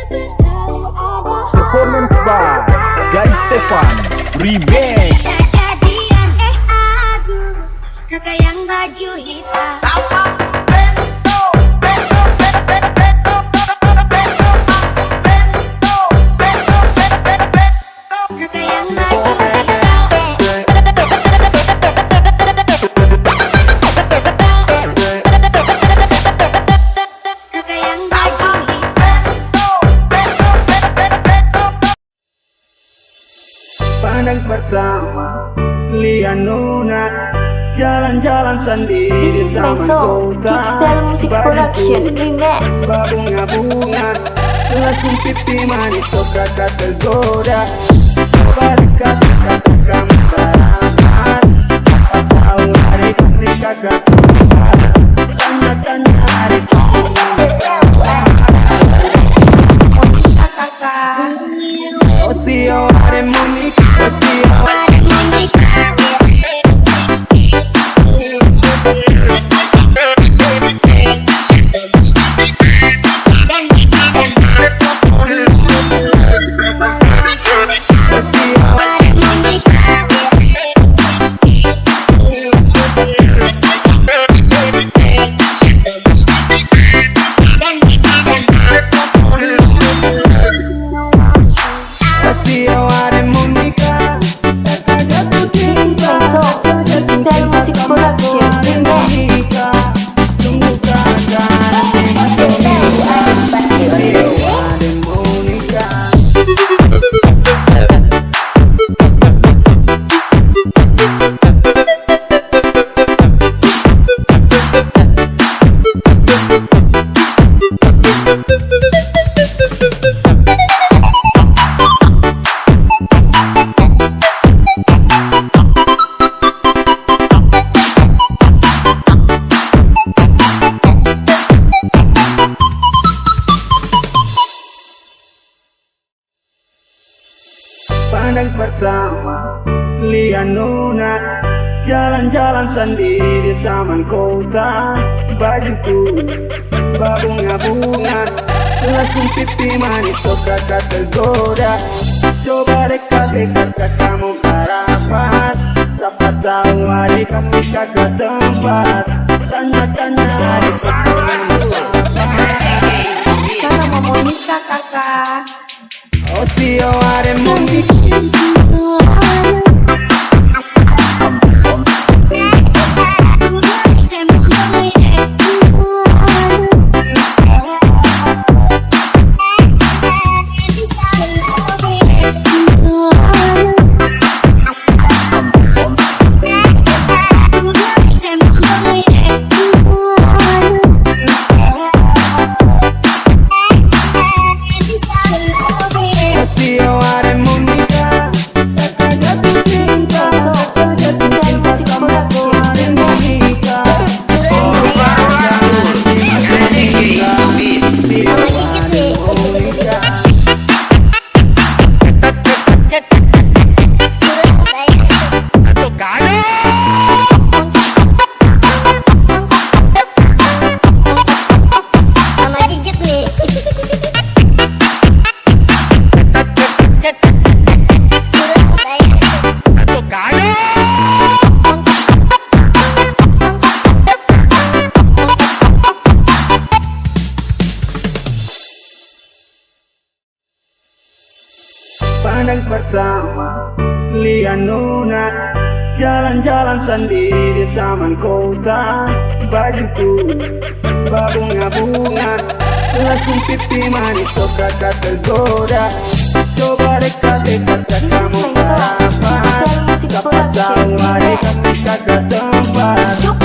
Performance by Guys Stefan Remix. Kejadian aduh, Kaka yang baju hitam. Bento, Bento, Bento, Kaka yang baju hitam. Kaka yang baju hitam. Pandang pertama lihat nona jalan-jalan sendiri sama kota. Musik Production Remix. Bunga-bunga langsung pipi manis kok kakak tergoda. Coba dekat-dekat kamu beramat. Apa tahu hari ini kakak tergoda. Tanya-tanya hari ini Osio hari munik, Osio hari munik. Pandang pertama lihat nona jalan-jalan sendiri taman kota. Bajuku bunga-bunga langsung pipi manis kok kakak tergoda. Coba dekat-dekat kamu harapan. Siapa tahu hari kamu kakak tempat. Tanya-tanya hari kamu Cara mau nikah kakak. Osio hari munik. Pandang pertama lihat nona jalan-jalan sendiri taman kota. Bajuku bunga-bunga langsung pipi manis kok kakak tergoda. Coba dekat-dekat kamu harapan. Siapa tahu hari kamu kakak tempat.